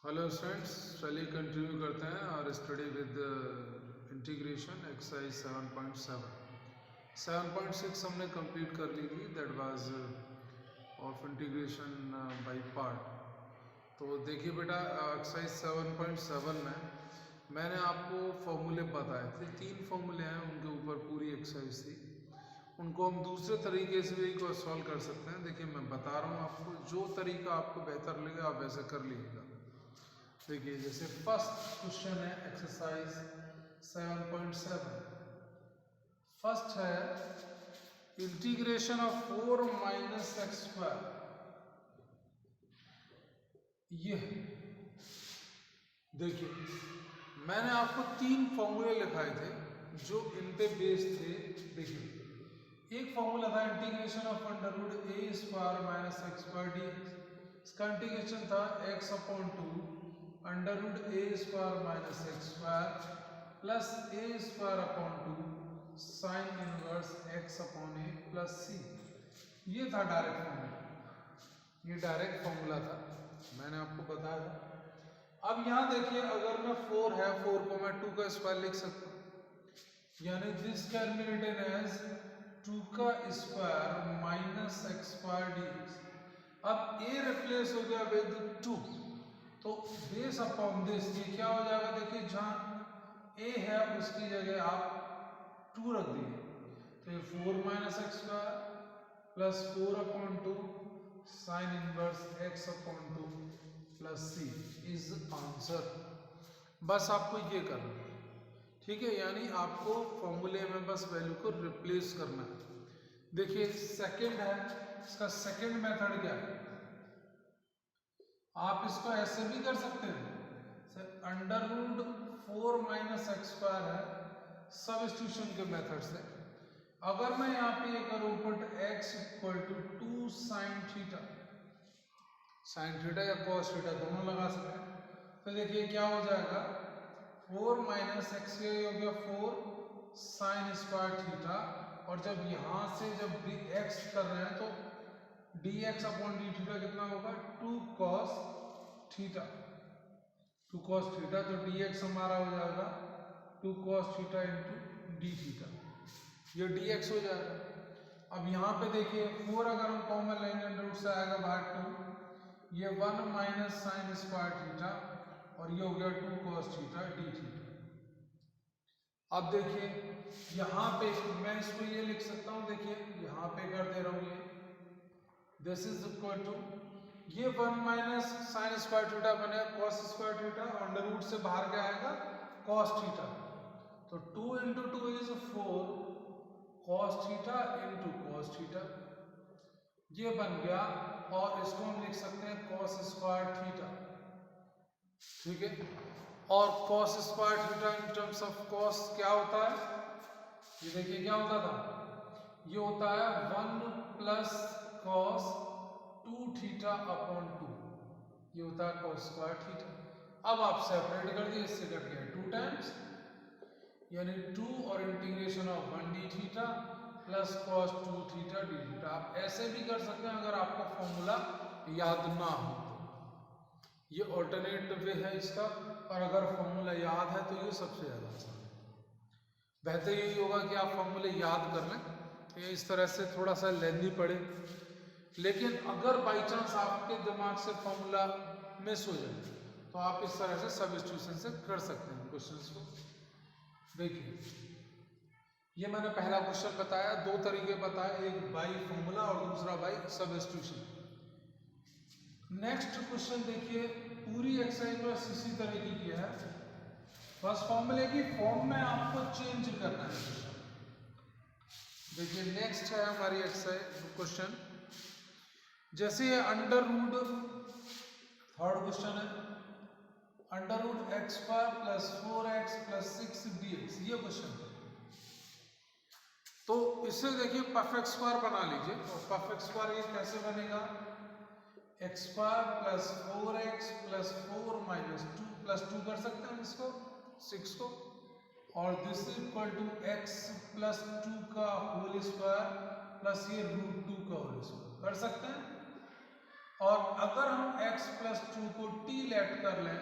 Hello students, चलिए continue करते हैं और स्टडी विद इंटीग्रेशन एक्सरसाइज 7.7। 7.6 हमने कंप्लीट कर ली थी, that was of integration by part. तो देखिए बेटा, एक्सरसाइज 7.7 में मैंने आपको फॉर्मूले बताए थे। 3 फॉर्मूले हैं, उनके ऊपर पूरी एक्सरसाइज थी। उनको हम दूसरे तरीके से भी को सॉल्व कर सकते हैं। देखिए, मैं बता रहा हूँ आपको, जो तरीका आपको बेहतर लगे आप वैसे कर लीजिएगा। देखिए, जैसे फर्स्ट क्वेश्चन है एक्सरसाइज 7.7। फर्स्ट है integration of 4 minus x square. ये देखिए, मैंने आपको 3 फॉर्मूले लिखाए थे जो इन पे बेस्ड थे। देखिए, एक फॉर्मूला था integration of under root a square minus x square d. इसका इंटीग्रेशन था x upon 2 under root a square minus x square plus a square upon 2 sine inverse x upon a plus c. ये था direct formula, ये direct formula था, मैंने आपको बताया था। अब यहाँ देखिए, अगर मैं 4 है, 4 को मैं 2 का स्क्वायर लिख सकता हूँ, यानी this can be written as 2 का square minus x square d. अब ए रिप्लेस हो गया विद 2, तो बेस अपॉन दिस ये क्या हो जाएगा। देखिए, जहाँ ए है उसकी जगह आप 2 रख दिए, तो ये 4 minus x square plus 4 upon 2 sine inverse x upon 2 plus c is answer. बस आपको ये करना है, ठीक है, यानी आपको फॉर्मूले में बस वैल्यू को रिप्लेस करना है। देखिए, सेकंड है, इसका सेकंड मेथड क्या है। आप इसको ऐसे भी कर सकते हैं, under root 4 minus x square है सबस्टिट्यूशन के मेथड से। अगर मैं यहाँ पे ये करूँ put x equal to 2 sine theta, sine theta या कॉस थीटा दोनों लगा सकते हैं, तो देखिए क्या हो जाएगा। 4 माइनस एक्स ये हो गया 4 साइन स्क्वायर थीटा, और जब यहाँ से जब x कर रहे हैं तो dx अपॉन डी थीटा कितना होगा 2 cos थीटा। 2 cos थीटा, तो dx हमारा हो जाएगा 2 cos theta into D theta, ये dx हो जाएगा। अब यहाँ पे देखिए 4 अगर हम कॉमन लेंगे रूट से आएगा बाहर 2, ये 1 माइनस साइन स्क्वायर थीटा, और ये हो गया 2 cos थीटा डी थीटा। अब देखिए यहाँ पे मैं इसको ये लिख सकता हूँ, देखिए यहाँ पे कर दे रहा हूँ, ये दिस इज इक्वल टू ये 1 माइनस साइन स्क्वायर थीटा बनेगा cos square theta, under root से बाहर क्या आएगा कॉस थीटा, तो 2 into 2 is 4 cos theta into cos theta, ये बन गया। और इसको हम लिख सकते हैं कॉस स्क्वायर थीटा, ठीक है। और cos square theta in terms of cos क्या होता है, ये देखिए क्या होता था, ये होता है 1 प्लस कॉस 2 थीटा अपॉन 2, ये होता है कॉस स्क्वायर थीटा। अब आप सेपरेट कर दिए, इससे कट गया 2 टाइम्स, यानी 2 और integration of 1 D theta plus cos 2 theta D theta. आप ऐसे भी कर सकते हैं अगर आपको फॉर्मूला याद ना हो तो, ये ऑल्टरनेट वे है इसका, और अगर फॉर्मूला याद है तो ये सबसे ज़्यादा आसान है। बेहतर यही होगा कि आप फॉर्मूले याद कर लें, ये इस तरह से थोड़ा सा लेंदी पड़े। लेकिन अगर बाई चांस आपके दिमाग से फॉर्मूला मिस हो जाए तो आप इस तरह से सब्स्टिट्यूशन से कर सकते हैं क्वेश्चंस को। देखिए, ये मैंने पहला क्वेश्चन बताया, 2 तरीके बताए, एक बाई फॉर्मूला और दूसरा बाई सब्स्टिट्यूशन। नेक्स्ट क्वेश्चन देखिए, पूरी एक्सरसाइज बस इसी तरीके की है, बस फॉर्मूले की फॉर्म में आपको चेंज करना है। देखिए नेक्स्ट है हमारी एक्सरसाइज क्वेश्चन, जैसे ये अंडर रूट, थर्ड क्वेश्चन है, under root x square plus 4x plus 6 dx, ये क्वेश्चन है। तो इससे देखिए परफेक्ट स्क्वायर बना लीजिए, और परफेक्ट स्क्वायर ये कैसे बनेगा, x square plus 4x plus 4 minus 2 plus 2 कर सकते हैं इसको 6 को, और this is equal to x plus 2 का होल स्क्वायर प्लस ये रूट 2 का होल स्क्वायर कर सकते हैं। और अगर हम x प्लस 2 को t लेट कर लें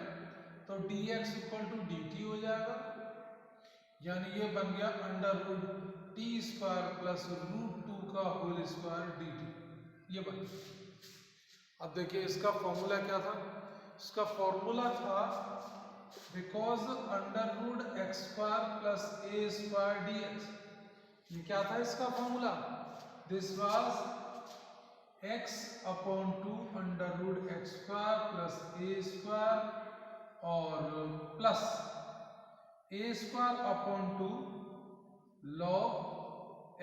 तो dx इक्वल टू dt हो जाएगा, यानी ये बन गया under root t square plus root 2 का होल स्क्वायर dt, ये बन गया। अब देखिए इसका फॉर्मूला क्या था, इसका फॉर्मूला था because under root x square plus a square dx, ये क्या था इसका formula, this was x upon 2 under root x square plus a square और plus a square upon 2 log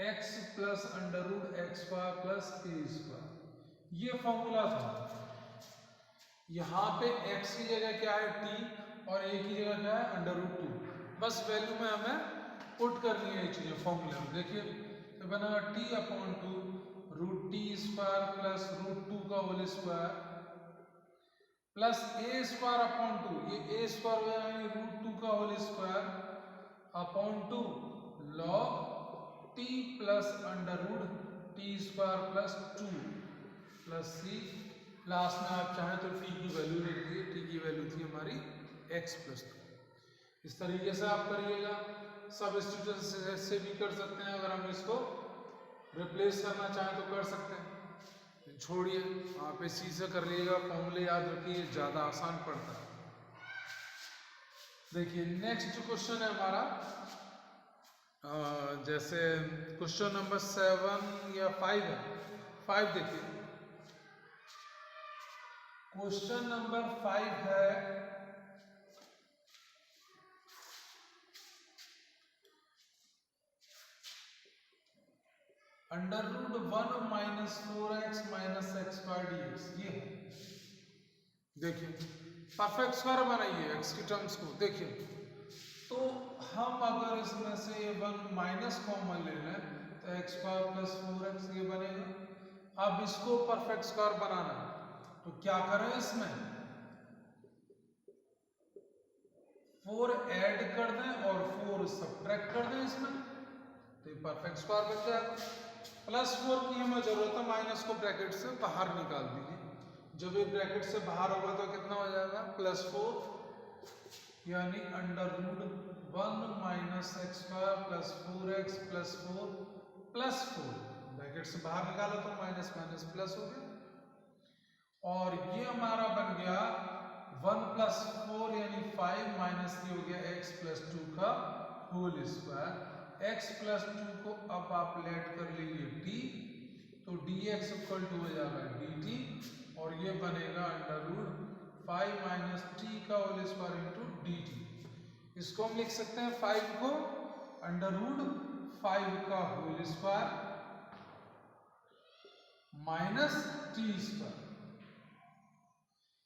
x plus under root x square plus a square, ये formula था। यहाँ पे x की जगह क्या है t और a की जगह क्या है अंडर रूट 2, बस वैल्यू में हमें पुट करनी है ये चीजें फॉर्मूले में। देखिए तो बनेगा t upon 2 root t square plus root 2 का whole square plus a square upon 2, ये ए स्क्वायर हो जाएगा यानी रूट 2 का whole square upon 2 log t plus under root t square plus 2 plus c, last में आप चाहें तो टी की वैल्यू लिख दीजिए, टी की वैल्यू थी हमारी x प्लस 2। इस तरीके से आप करिएगा, सब्स्टिट्यूशन से भी कर सकते हैं, अगर हम इसको रिप्लेस करना चाहें तो कर सकते हैं, छोड़िए आप इसी से कर लीजिएगा, फॉर्मूले याद रखिए ज़्यादा आसान पड़ता है। देखिए नेक्स्ट क्वेश्चन है हमारा, जैसे क्वेश्चन नंबर 7 या 5 है, 5 देखिए क्वेश्चन नंबर 5 है under root 1 minus 4x minus x square dx, ये है। देखिए परफेक्ट स्क्वायर बनाइए x की टर्म्स को, देखिए तो हम अगर इसमें से 1 माइनस कॉमन ले लें तो एक्स स्क्वायर प्लस 4x ये बनेगा। अब इसको परफेक्ट स्क्वायर बनाना है तो क्या करें, इसमें 4 ऐड कर दें और 4 सब्ट्रैक्ट कर दें इसमें, तो ये परफेक्ट स्क्वायर बन जाएगा। प्लस 4 की हमें जरूरत है, माइनस को ब्रैकेट से बाहर निकाल दीजिए, जब ये ब्रैकेट से बाहर होगा तो कितना हो जाएगा प्लस 4, यानी under root 1 minus x square plus 4x plus 4 plus 4, bracket से बाहर निकाला तो माइनस माइनस प्लस हो गया, और ये हमारा बन गया 1 प्लस 4 यानी 5 माइनस ये हो गया x प्लस 2 का होल स्क्वायर। x प्लस 2 को अब आप लेट कर लीजिए t, तो dx इक्वल टू हो जाएगा dt, और ये बनेगा अंडर रूट 5 माइनस टी का होल स्क्वायर इंटू dt। इसको हम लिख सकते हैं 5 को अंडर रूट 5 का whole square minus t square.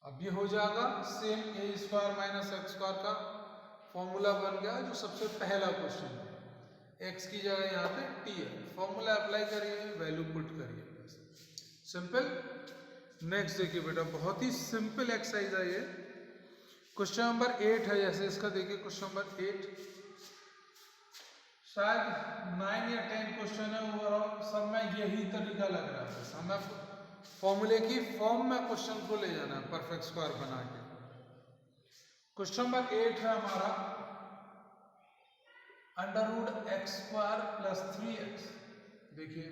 अब ये हो जाएगा same a square minus x square का फॉर्मूला बन गया, जो सबसे पहला क्वेश्चन है। x की जगह यहाँ पे t है, फॉर्मूला अप्लाई करिए, वैल्यू पुट करिए, सिंपल। नेक्स्ट देखिए बेटा, बहुत ही सिंपल एक्सरसाइज है ये। क्वेश्चन नंबर 8 है, जैसे इसका देखिए क्वेश्चन नंबर 8 शायद 9 या 10 क्वेश्चन है, ओवरऑल सब में यही तरीका लग रहा है, हमें फॉर्मूले की फॉर्म में क्वेश्चन को ले जाना है परफेक्ट स्क्वायर बना के। क्वेश्चन नंबर 8 है हमारा under root x square plus 3x। देखिए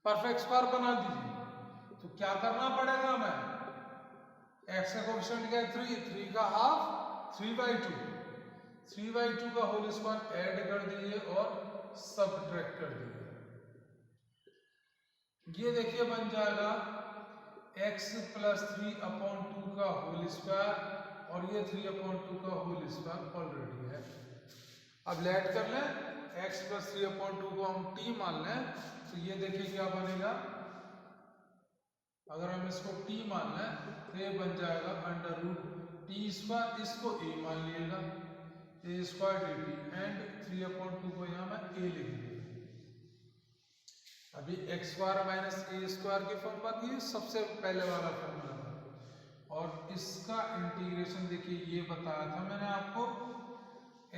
परफेक्ट स्क्वायर बना दीजिए, तो क्या करना पड़ेगा हमें, x का कोएफिशिएंट क्या है 3 का हाफ 3/2, 3/2 का होल स्क्वायर ऐड कर दीजिए और सब्ट्रैक्ट कर दीजिए। ये देखिए बन जाएगा x प्लस 3 अपॉन 2 का होल स्क्वायर, और ये 3 अपॉन 2 का होल स्क्वायर ऑलरेडी है। अब लेट कर लें, x प्लस 3 अपॉन 2 को हम t मान लें, तो ये देखिए क्या बनेगा, अगर हम इसको t मान लें तो ये बन जाएगा अंडर रूट टी स्क्वायर, इसको a मान लीजिएगा, a square dt, and 3 upon 2 को यहाँ मैं a लिख दिया। अभी x square minus a square की फॉर्म बन गई, सबसे पहले वाला फॉर्मूला, और इसका इंटीग्रेशन देखिए ये बताया था मैंने आपको,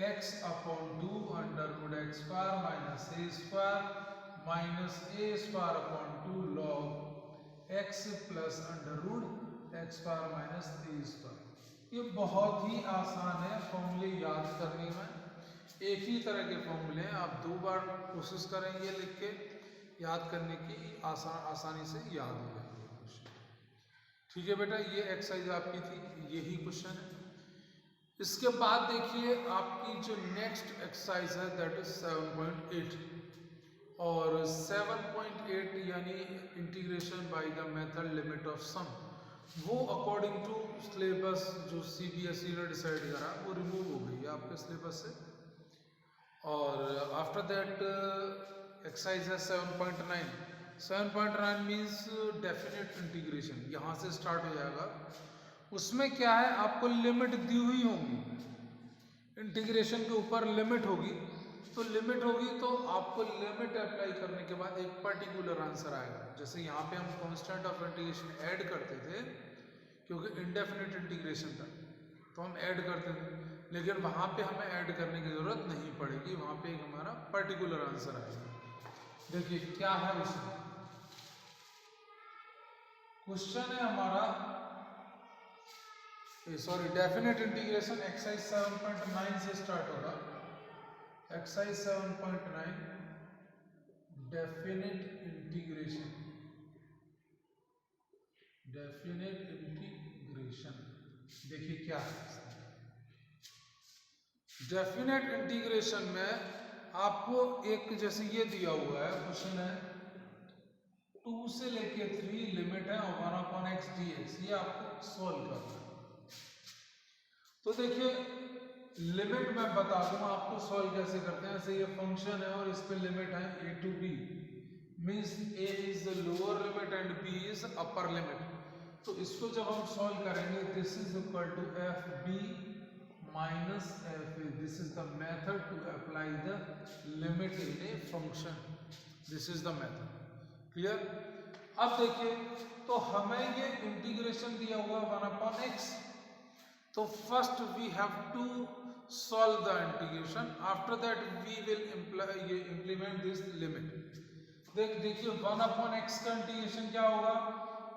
x upon 2 under root x square minus a square minus a square upon 2 log x plus under root x square minus a square. ये बहुत ही आसान है फॉर्मूले याद करने में। एक ही तरह के फॉर्मूले हैं, आप 2 बार कोशिश करेंगे लिख के याद करने की, आसानी से याद हो जाएंगे। ठीक है बेटा, ये एक्सरसाइज आपकी थी, यही क्वेश्चन है। इसके बाद देखिए आपकी जो नेक्स्ट एक्सरसाइज है दैट इज 7.8, और 7.8 यानी integration by the method limit of sum, वो अकॉर्डिंग टू सिलेबस जो CBSE ने डिसाइड करा वो रिमूव हो गई है आपके सिलेबस से। और आफ्टर दैट एक्सरसाइज है 7.9। 7.9 मीन्स डेफिनेट इंटीग्रेशन, यहाँ से स्टार्ट हो जाएगा। उसमें क्या है, आपको लिमिट दी हुई होंगी, इंटीग्रेशन के ऊपर लिमिट होगी, तो लिमिट होगी तो आपको लिमिट अप्लाई करने के बाद एक पर्टिकुलर आंसर आएगा। जैसे यहाँ पे हम कांस्टेंट ऑफ इंटीग्रेशन ऐड करते थे, क्योंकि इनडेफिनेट इंटीग्रेशन था तो हम ऐड करते थे, लेकिन वहाँ पे हमें ऐड करने की ज़रूरत नहीं पड़ेगी, वहाँ पे एक हमारा पर्टिकुलर आंसर आएगा। देखिए क्या है उसमें, क्वेश्चन है हमारा, सॉरी डेफिनेट इंटीग्रेशन एक्सरसाइज 7.9 से स्टार्ट होगा। Exercise 7.9 definite integration, definite integration. देखिए क्या है, डेफिनेट इंटीग्रेशन में आपको एक जैसे ये दिया हुआ है क्वेश्चन है 2 से लेके 3 लिमिट है और 1/x dx, ये आपको सॉल्व करना है। तो देखिए लिमिट मैं बता दूं आपको सॉल्व कैसे करते हैं। जैसे ये फंक्शन है और इस पे लिमिट है a to b, means a is the lower limit and b is upper limit. तो इसको जब हम सॉल्व करेंगे, this is equal to f b minus f a, this is the method to apply the limit in a function, this is the method. Clear? अब देखिए तो हमें ये इंटीग्रेशन दिया हुआ 1/x, तो first we have to solve the integration, after that we will implement this limit. देखिए 1/x का इंटीग्रेशन क्या होगा,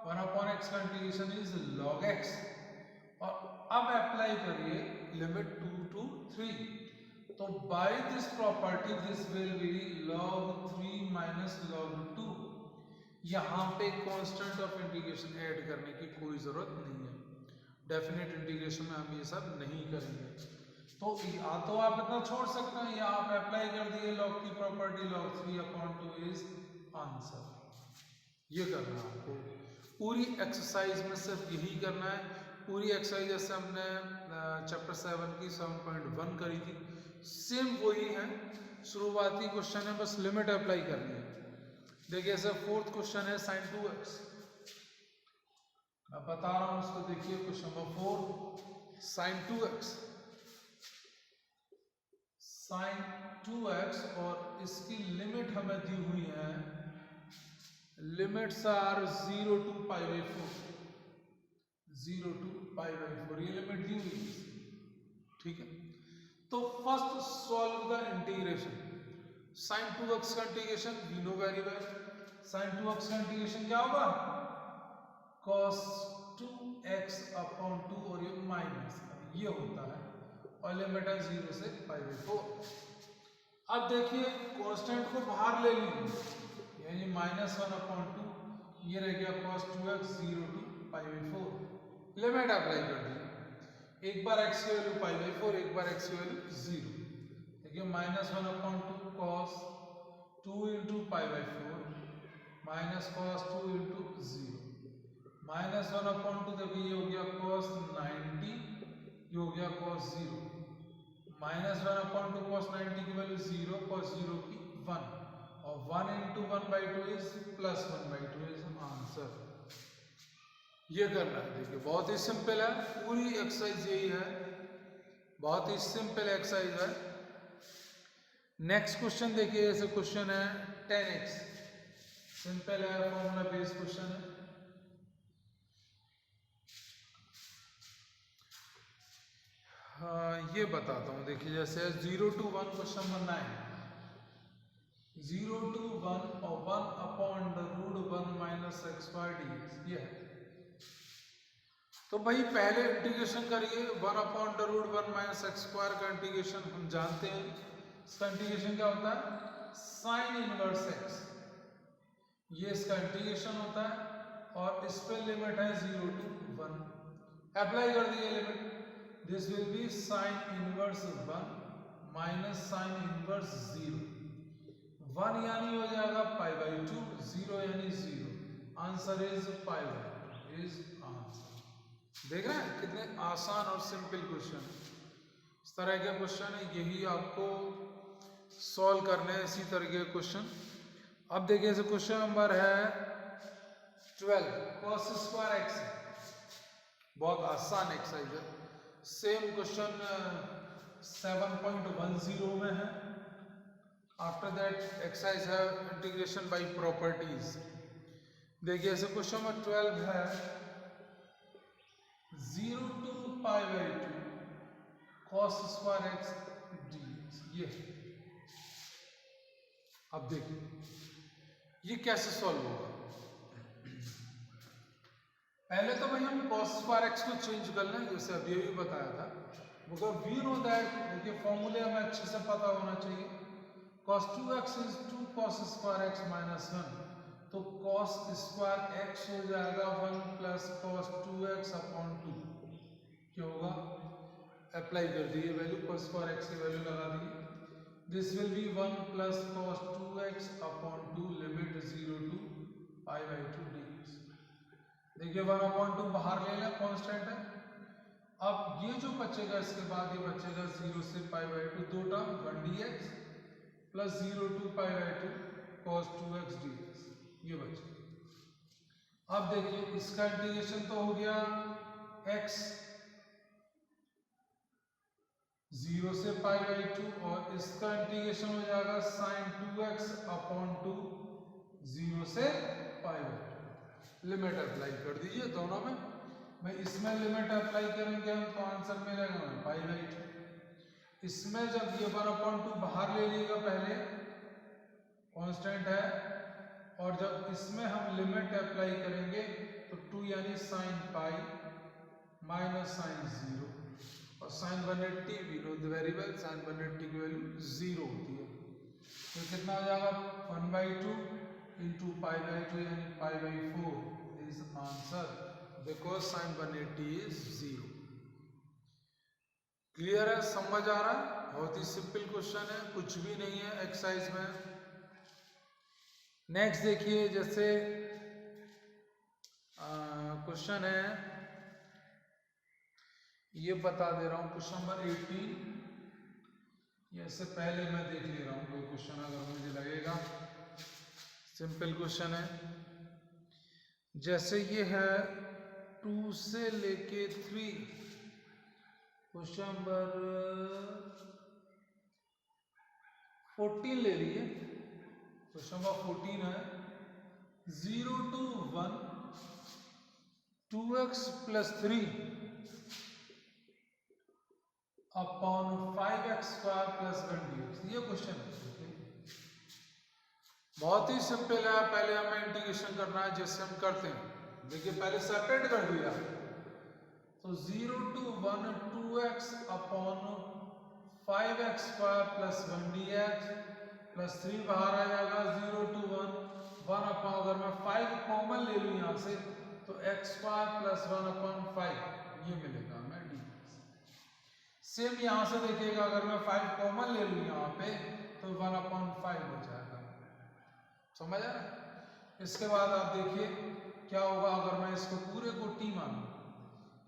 1/x का इंटीग्रेशन इज log x, और अब अप्लाई करिए लिमिट 2 to 3, तो by this property this will be log 3 minus log 2। यहाँ पे कांस्टेंट ऑफ इंटीग्रेशन ऐड करने की कोई जरूरत नहीं है, डेफिनेट इंटीग्रेशन में हम ये सब नहीं करेंगे। तो या तो आप इतना छोड़ सकते हैं या आप अप्लाई कर दिए log की प्रॉपर्टी, log 3/2 इज आंसर। ये करना है आपको, पूरी एक्सरसाइज में सिर्फ यही करना है। पूरी एक्सरसाइज जैसे हमने चैप्टर 7 की 7.1 करी थी, सेम वही है, शुरुआती क्वेश्चन है, बस लिमिट अप्लाई करनी है। देखिए सर 4th क्वेश्चन है sin 2x, मैं बता रहा हूं इसको। देखिए question number 4 sin 2x, sin 2x, और इसकी लिमिट हमें दी हुई है, लिमिट्स आर 0 to π/4, 0 to π/4, ये लिमिट दी हुई है। ठीक है, तो first solve the integration. sin 2x का integration we know very well, sin 2x का इंटीग्रेशन क्या होगा, cos 2x/2, और ये माइनस ये होता है, और लिमिट है 0 से π/4। अब देखिए कांस्टेंट को बाहर ले लीजिए, यानी -1/2, ये रह गया cos 2x 0 to π/4। Limit apply कर दीजिए, एक बार x की वैल्यू π/4, एक बार x की वैल्यू 0। देखिए -1/2 cos 2 into π/4 minus cos 2 into 0, -1/2, देखिए ये हो गया cos 90, ये हो गया cos 0, -1/2 cos 90 की वैल्यू 0, cos 0 की 1, और 1 into 1/2 इज +1/2 इज आंसर। ये करना है। देखिए बहुत ही सिंपल है, पूरी एक्सरसाइज यही है, बहुत ही सिंपल एक्सरसाइज है। नेक्स्ट क्वेश्चन देखिए, जैसे क्वेश्चन है 10x, सिंपल है, फॉर्मूला बेस्ड क्वेश्चन है। हाँ ये बताता हूँ, देखिए जैसे 0 to 1 क्वेश्चन नंबर 9, 0 to 1 और 1/√1 - x² dx, ये है। तो भाई पहले इंटीग्रेशन करिए 1/√1 माइनस एक्स स्क्वायर का इंटीग्रेशन हम जानते हैं। इसका इंटीग्रेशन क्या होता है? साइन इनवर्स एक्स, ये इसका इंटीग्रेशन होता है और इस पे लिमिट है 0 to 1। अप्लाई कर दिए limit, this will be sine inverse 1 minus sine inverse 0। 1 यानी हो जाएगा π/2, 0 यानी 0। Answer is π/2 is answer. देख रहे हैं कितने आसान और सिंपल क्वेश्चन है। इस तरह के क्वेश्चन है, यही आपको सॉल्व करने हैं, इसी तरह के क्वेश्चन। अब देखिए क्वेश्चन नंबर है 12, cos स्क्वायर एक्स, बहुत आसान एक्सरसाइज है। सेम क्वेश्चन 7.10 में है। आफ्टर दैट एक्सरसाइज है इंटीग्रेशन बाय प्रॉपर्टीज। देखिए ऐसे क्वेश्चन नंबर 12 है 0 to π/2 cos square x dx। ये अब देखिए ये कैसे सॉल्व होगा। पहले तो भाई हम cos स्क्वायर एक्स को चेंज कर लें, जैसे अभी भी बताया था, बिकॉज वी नो दैट, देखिए फॉर्मूले हमें अच्छे से पता होना चाहिए। cos 2x is 2 cos square x minus 1, तो cos स्क्वायर एक्स हो जाएगा 1 प्लस cos 2x अपॉन 2। क्या होगा? अप्लाई कर दिए वैल्यू, cos स्क्वायर एक्स की वैल्यू लगा दी। This will be 1 plus cos 2x upon 2 limit 0 to π/2 dx। देखिए 1/2 बाहर ले लें, कांस्टेंट है। अब ये जो बचेगा इसके बाद ये बचेगा 0 से π/2, दो term 1 dx plus 0 to π/2 cos 2x dx, ये बचेगा। अब देखिए इसका इंटीग्रेशन तो हो गया x 0 से π/2 और इसका इंटीग्रेशन हो जाएगा sin 2x अपॉन 2 0 से π/2। लिमिट अप्लाई कर दीजिए दोनों में। मैं इसमें लिमिट अप्लाई करेंगे हम तो आंसर मिलेगा π/2। इसमें जब ये 1/2 बाहर ले लीजिएगा, पहले कांस्टेंट है, और जब इसमें हम लिमिट अप्लाई करेंगे तो 2 यानी sin π माइनस sin 0, और sin 180 we know the very well, sin 180 की वैल्यू 0 होती है। तो कितना हो जाएगा 1/2 इंटू π/2 यानी π/4 is answer, because sin 180 is 0। Clear है? समझ आ रहा है? बहुत ही सिंपल क्वेश्चन है, कुछ भी नहीं है एक्सरसाइज में। नेक्स्ट देखिए, जैसे क्वेश्चन है, ये बता दे रहा हूं, क्वेश्चन नंबर 18। ये इससे पहले मैं देख ले रहा हूं कोई क्वेश्चन अगर मुझे लगेगा। सिंपल क्वेश्चन है, जैसे ये है 2 से लेके 3, क्वेश्चन नंबर 14 ले लिए। क्वेश्चन नंबर 14 है 0 to 1 2x plus 3 upon 5x square plus 1 dx। ये क्वेश्चन है, बहुत ही सिंपल है। पहले हमें इंटीग्रेशन करना है जैसे हम करते हैं। देखिए पहले सेपरेट कर दिया, तो 0 to 1 2x upon 5x square plus 1 dx plus 3 बाहर आ जाएगा 0 to 1 अपॉन, अगर मैं 5 कॉमन ले लूँ यहाँ से तो x स्क्वायर प्लस 1 अपॉन 5 ये मिलेगा हमें dx। सेम यहाँ से देखिएगा, अगर मैं 5 कॉमन ले लूँ यहाँ पे तो 1/5 हो जाएगा। समझ आया? इसके बाद आप देखिए क्या होगा अगर मैं इसको पूरे को t मानूं,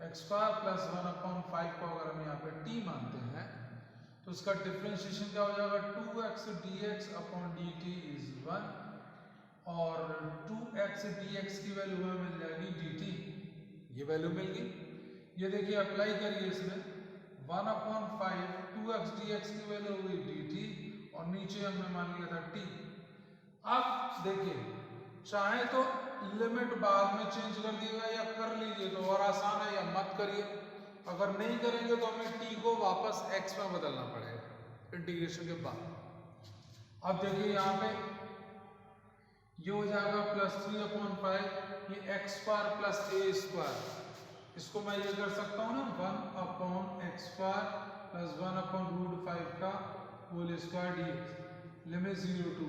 x स्क्वायर प्लस 1/5 को अगर हम यहाँ पे t मानते हैं तो इसका डिफरेंशिएशन क्या हो जाएगा 2x dx upon dt is 1, और 2x dx की वैल्यू हमें मिल जाएगी dt, ये वैल्यू मिल गई। ये देखिए अप्लाई करिए इसमें 1/5 2x dx की वैल्यू हो गई dt, और नीचे हमने मान लिया था t। अब देखिए चाहे तो लिमिट बाद में चेंज कर दिएगा या कर लीजिए तो और आसान है, या मत करिए। अगर नहीं करेंगे तो हमें t को वापस x में बदलना पड़ेगा इंटीग्रेशन के बाद। अब देखिए यहाँ पे ये हो जाएगा प्लस 3/5, ये x square plus a square, इसको मैं ये कर सकता हूँ ना 1/x² प्लस 1/√5 का whole square dx limit 0 to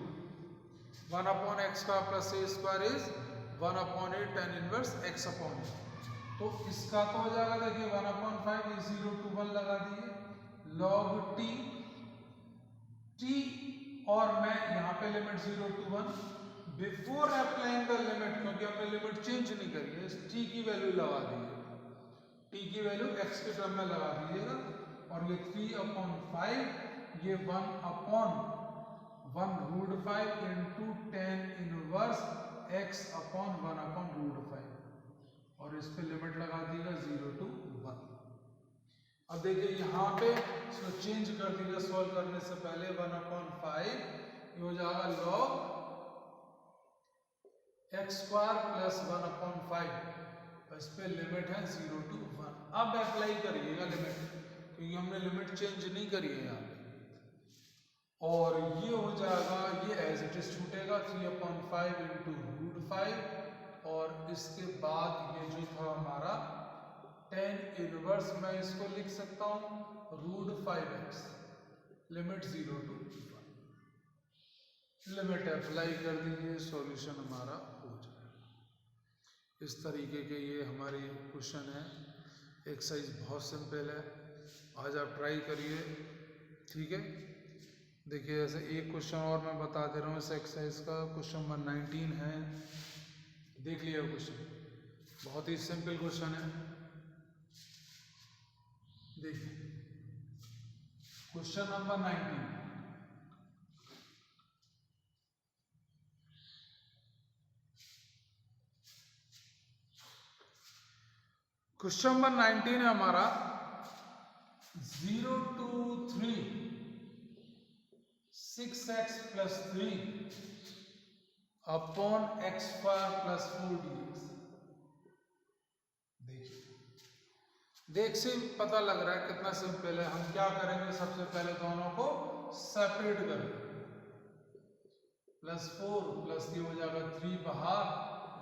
1/x² plus a² is 1/a tan inverse x upon a। तो इसका तो हो जाएगा, देखिए 1/5 इज 0 to 1 लगा दिए log t और मैं यहाँ पे limit 0 to 1 before applying the limit, क्योंकि हमने लिमिट चेंज नहीं करी है, इस t की वैल्यू लगा दीजिए, t की वैल्यू x के टर्म में लगा दीजिएगा और ये 3/5 ये 1/1√5 into tan inverse x upon 1/√5 और इस पे लिमिट लगा दीजिएगा 0 to 1। अब देखिए यहाँ पे इसको चेंज कर दीजिएगा सॉल्व करने से पहले 1/5 ये हो जाएगा log x² प्लस 1/5, इस पे लिमिट है 0 to 1। अब अप्लाई करिएगा लिमिट, क्योंकि हमने लिमिट चेंज नहीं करी है यहाँ पे, और ये हो जाएगा, ये एज इट इज छूटेगा 3/5 इंटू √5 और इसके बाद ये जो था हमारा tan इनवर्स, मैं इसको लिख सकता हूँ √5x limit 0 to 1। Limit apply कर दीजिए, सॉल्यूशन हमारा हो जाएगा। इस तरीके के ये हमारे क्वेश्चन है। एक्सरसाइज बहुत सिंपल है, आज आप ट्राई करिए, ठीक है। देखिए ऐसे एक क्वेश्चन और मैं बता दे रहा हूँ इस एक्सरसाइज का, क्वेश्चन नंबर 19 है, देख लिया क्वेश्चन, बहुत ही सिंपल क्वेश्चन है। देखिए क्वेश्चन नंबर 19, क्वेश्चन नंबर 19 है हमारा 0 to 3 6x plus 3 upon x² plus 4 dx। देखिए देख से पता लग रहा है कितना सिंपल है। हम क्या करेंगे, सबसे पहले दोनों को सेपरेट करेंगे, प्लस 4 प्लस ये हो जाएगा 3 बाहर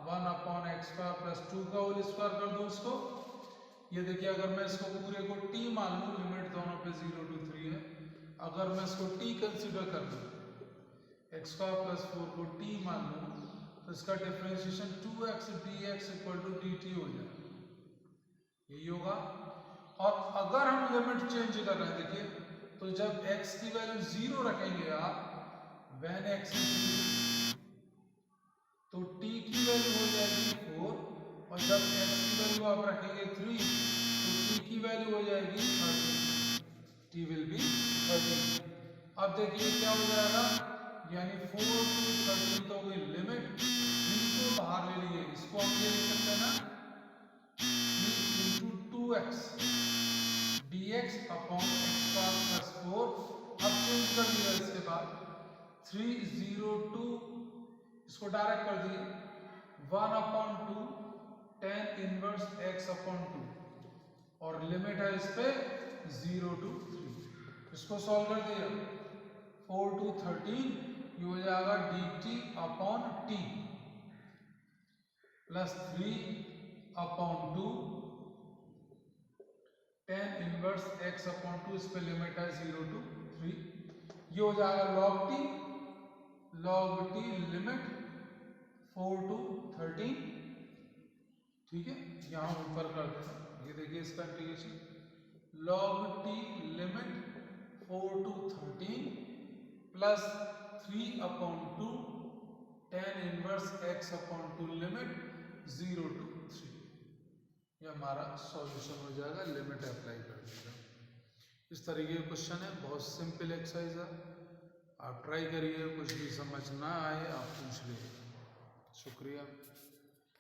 1/x² प्लस 2 का होल स्क्वायर कर दो इसको। ये देखिए अगर मैं इसको पूरे को t मान लूं, लिमिट दोनों पे 0 to 3 है, अगर मैं इसको t कंसीडर कर लूं, x² प्लस 4 को t मान लूं, तो इसका differentiation 2x dx equal to dt हो जाएगा, यही होगा। और अगर हम लिमिट चेंज कर रहे हैं, देखिए तो जब x की वैल्यू 0 रखेंगे आप, when x is 0, तो t की वैल्यू हो जाएगी 4, और जब x की वैल्यू आप रखेंगे 3 तो t की वैल्यू हो जाएगी 13, t विल बी 13। अब देखिए क्या हो जाएगा, यानी 4 to 13 तो हुई लिमिट, 3 को बाहर ले लिए, इसको हम ये लिख सकते हैं ना 3 into 2x dx upon x² plus 4। अब चेंज कर दिया, इसके बाद 3 0 2 इसको डायरेक्ट कर दिए 1/2 tan इनवर्स x अपॉन 2 और लिमिट है इस पे 0 to 3। इसको सॉल्व कर दिया 4 to 13 ये हो जाएगा dt upon t plus 3/2 tan inverse x upon 2, इस पे लिमिट है 0 to 3। ये हो जाएगा log t लिमिट 4 to 13, ठीक है। यहाँ ऊपर कर देना, ये देखिए इसका integration log t limit 4 to 13 plus 3/2 tan inverse x upon 2 limit 0 to 3। ये हमारा सॉल्यूशन हो जाएगा, लिमिट अप्लाई कर देगा। इस तरीके का क्वेश्चन है, बहुत सिंपल एक्सरसाइज है, आप ट्राई करिए, कुछ भी समझ ना आए आप पूछ लीजिए। शुक्रिया।